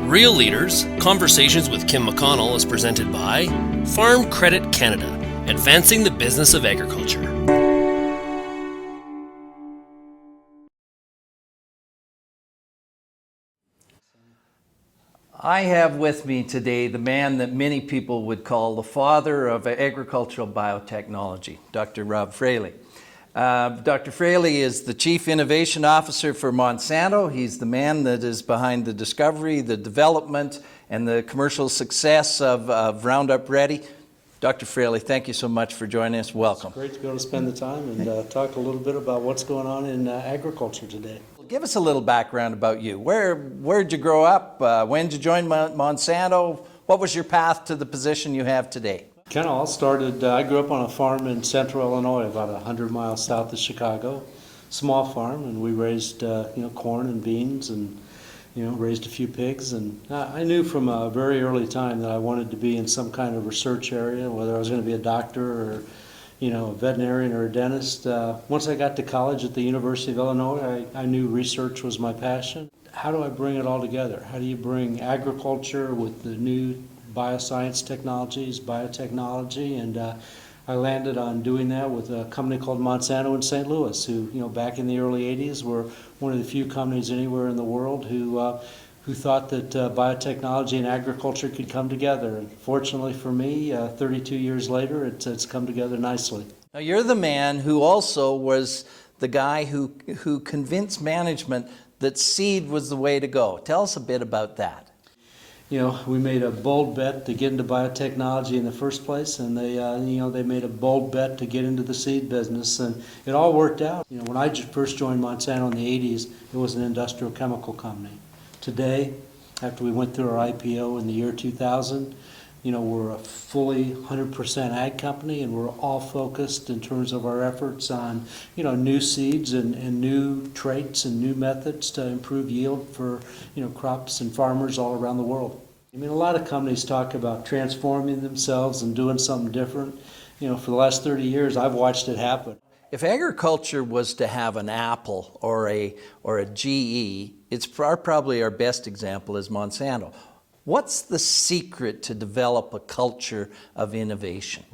Real Leaders, Conversations with Kim McConnell is presented by Farm Credit Canada, advancing the business of agriculture. I have with me today the man that many people would call the father of agricultural biotechnology, Dr. Rob Fraley. Dr. Fraley is the Chief Innovation Officer for Monsanto. He's the man that is behind the discovery, the development, and the commercial success of Roundup Ready. Dr. Fraley, thank you so much for joining us. Welcome. It's great to be able to spend the time and talk a little bit about what's going on in agriculture today. Give us a little background about you. Where'd you grow up? When did you join Monsanto? What was your path to the position you have today? Kind of all started, I grew up on a farm in central Illinois, about 100 miles south of Chicago. Small farm, and we raised corn and beans and raised a few pigs. And I knew from a very early time that I wanted to be in some kind of research area, whether I was going to be a doctor or a veterinarian or a dentist. Once I got to college at the University of Illinois, I knew research was my passion. How do I bring it all together? How do you bring agriculture with the new bioscience technologies, biotechnology? And I landed on doing that with a company called Monsanto in St. Louis, who, back in the early 80s were one of the few companies anywhere in the world who thought that biotechnology and agriculture could come together. And fortunately for me, 32 years later, it's come together nicely. Now, you're the man who also was the guy who convinced management that seed was the way to go. Tell us a bit about that. We made a bold bet to get into biotechnology in the first place, and they made a bold bet to get into the seed business, and it all worked out. When I first joined Monsanto in the 80s, it was an industrial chemical company. Today, after we went through our IPO in the year 2000, we're a fully 100% ag company, and we're all focused in terms of our efforts on, new seeds and new traits and new methods to improve yield for, crops and farmers all around the world. A lot of companies talk about transforming themselves and doing something different. For the last 30 years, I've watched it happen. If agriculture was to have an Apple or a GE, it's probably our best example is Monsanto. What's the secret to develop a culture of innovation?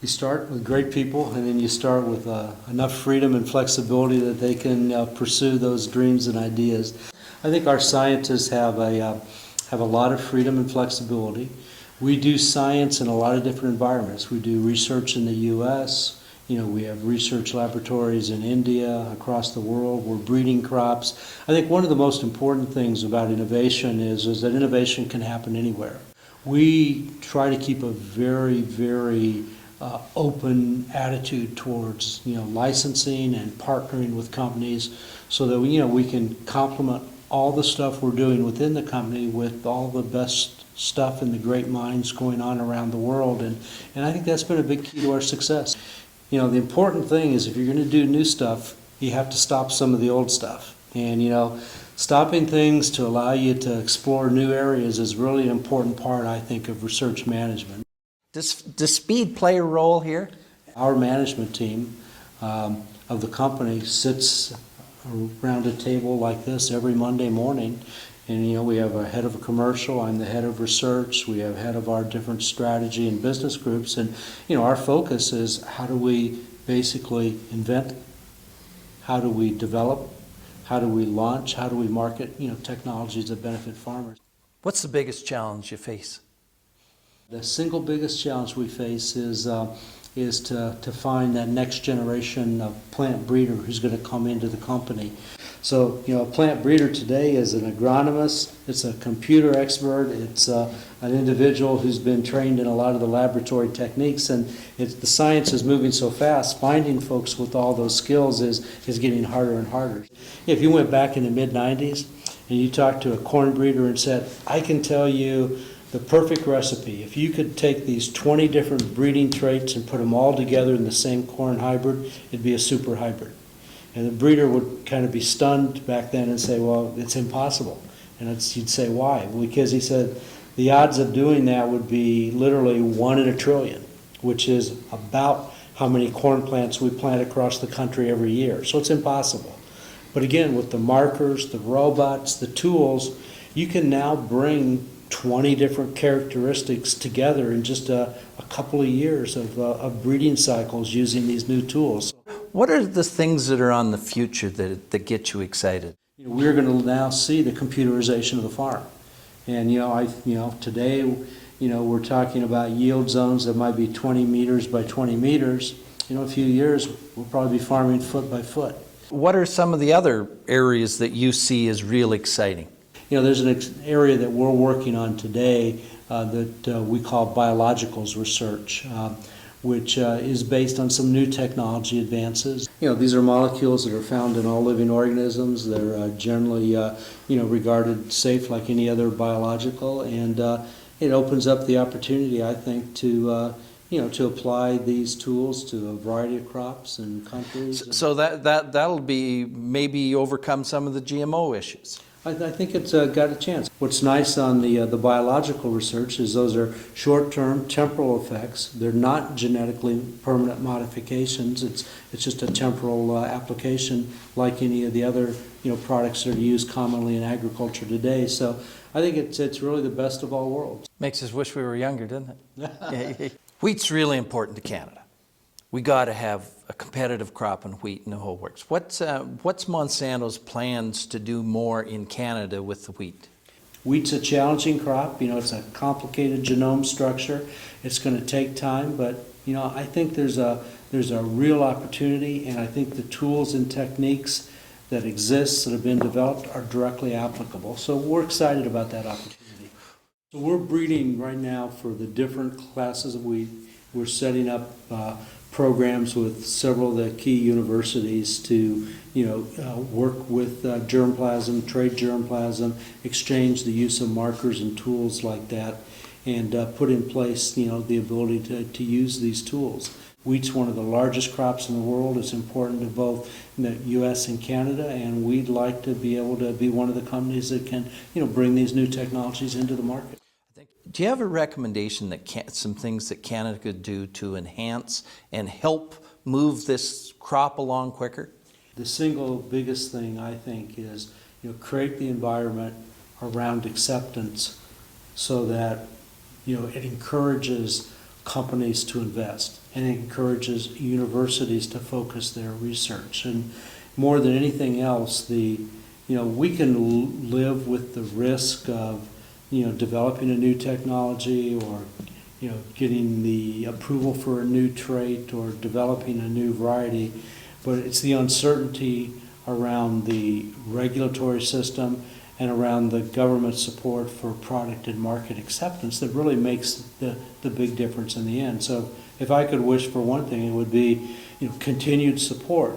You start with great people, and then you start with enough freedom and flexibility that they can pursue those dreams and ideas. I think our scientists have a lot of freedom and flexibility. We do science in a lot of different environments. We do research in the U.S., we have research laboratories in India, across the world. We're breeding crops. I think one of the most important things about innovation is that innovation can happen anywhere. We try to keep a very, very open attitude towards licensing and partnering with companies, so that we can complement all the stuff we're doing within the company with all the best stuff and the great minds going on around the world. And I think that's been a big key to our success. The important thing is if you're going to do new stuff, you have to stop some of the old stuff. And, stopping things to allow you to explore new areas is really an important part, I think, of research management. Does speed play a role here? Our management team of the company sits around a table like this every Monday morning. And, we have a head of a commercial, I'm the head of research, we have head of our different strategy and business groups, and, our focus is how do we basically invent, how do we develop, how do we launch, how do we market, technologies that benefit farmers. What's the biggest challenge you face? The single biggest challenge we face is to find that next generation of plant breeder who's going to come into the company. So, a plant breeder today is an agronomist, it's a computer expert, it's an individual who's been trained in a lot of the laboratory techniques, and the science is moving so fast, finding folks with all those skills is getting harder and harder. If you went back in the mid-90s and you talked to a corn breeder and said, I can tell you the perfect recipe, if you could take these 20 different breeding traits and put them all together in the same corn hybrid, it'd be a super hybrid. And the breeder would kind of be stunned back then and say, well, it's impossible. And you'd say, why? Well, because he said the odds of doing that would be literally 1 in a trillion, which is about how many corn plants we plant across the country every year. So it's impossible. But again, with the markers, the robots, the tools, You can now bring 20 different characteristics together in just a couple of years of breeding cycles using these new tools. What are the things that are on the future that get you excited? We're going to now see the computerization of the farm. And today, we're talking about yield zones that might be 20 meters by 20 meters. In a few years, we'll probably be farming foot by foot. What are some of the other areas that you see as real exciting? There's an area that we're working on today that we call biologicals research, which is based on some new technology advances. These are molecules that are found in all living organisms. They're generally, regarded safe like any other biological, and it opens up the opportunity, I think, to apply these tools to a variety of crops and countries. So that'll be maybe overcome some of the GMO issues. I think it's got a chance. What's nice on the biological research is those are short-term temporal effects. They're not genetically permanent modifications. It's just a temporal application like any of the other products that are used commonly in agriculture today. So I think it's really the best of all worlds. Makes us wish we were younger, doesn't it? Wheat's really important to Canada. We got to have a competitive crop in wheat and the whole works. What's Monsanto's plans to do more in Canada with the wheat? Wheat's a challenging crop. It's a complicated genome structure. It's going to take time, but I think there's a real opportunity, and I think the tools and techniques that exist that have been developed are directly applicable. So we're excited about that opportunity. So we're breeding right now for the different classes of wheat. We're setting up programs with several of the key universities to work with germplasm, trade germplasm, exchange the use of markers and tools like that, and put in place the ability to use these tools. Wheat's one of the largest crops in the world. It's important to both the U.S. and Canada, and we'd like to be able to be one of the companies that can bring these new technologies into the market. Do you have a recommendation that some things that Canada could do to enhance and help move this crop along quicker? The single biggest thing, I think, is create the environment around acceptance so that it encourages companies to invest and it encourages universities to focus their research. And more than anything else, we can live with the risk of developing a new technology or, getting the approval for a new trait or developing a new variety, but it's the uncertainty around the regulatory system and around the government support for product and market acceptance that really makes the big difference in the end. So if I could wish for one thing, it would be, continued support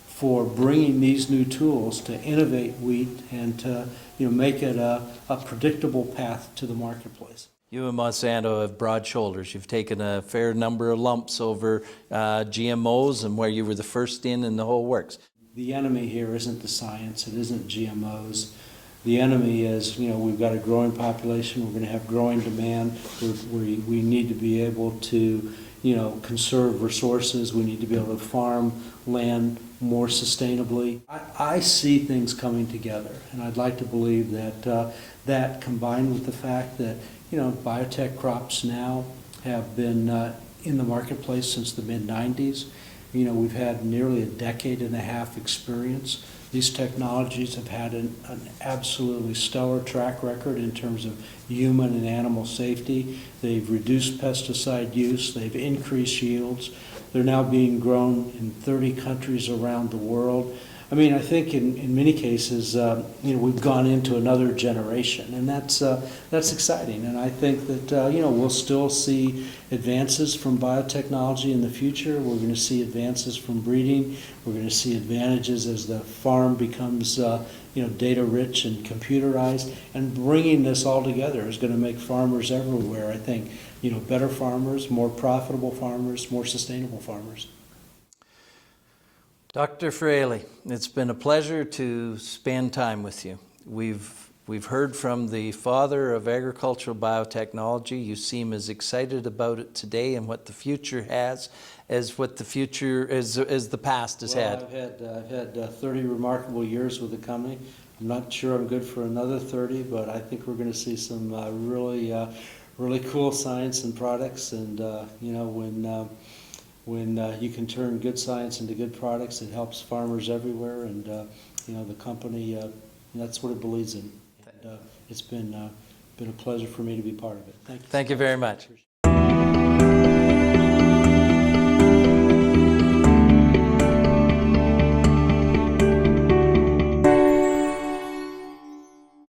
for bringing these new tools to innovate wheat and to make it a predictable path to the marketplace. You and Monsanto have broad shoulders. You've taken a fair number of lumps over GMOs and where you were the first in and the whole works. The enemy here isn't the science, it isn't GMOs. The enemy is, we've got a growing population, we're going to have growing demand, we need to be able to, conserve resources, we need to be able to farm land more sustainably. I see things coming together, and I'd like to believe that that combined with the fact that, biotech crops now have been in the marketplace since the mid-90s. We've had nearly a decade and a half experience. These technologies have had an absolutely stellar track record in terms of human and animal safety. They've reduced pesticide use, they've increased yields. They're now being grown in 30 countries around the world. I think in many cases, we've gone into another generation, and that's exciting. And I think that we'll still see advances from biotechnology in the future. We're going to see advances from breeding. We're going to see advantages as the farm becomes data rich and computerized. And bringing this all together is going to make farmers everywhere, I think, better farmers, more profitable farmers, more sustainable farmers. Dr. Fraley, it's been a pleasure to spend time with you. We've We've heard from the father of agricultural biotechnology. You seem as excited about it today and what the future has as what the future as the past has had. I've had 30 remarkable years with the company. I'm not sure I'm good for another 30, but I think we're going to see some really cool science and products. And you know, when you can turn good science into good products, it helps farmers everywhere. And you know, the company, that's what it believes in. And it's been a pleasure for me to be part of it. Thank you. Thank you very much.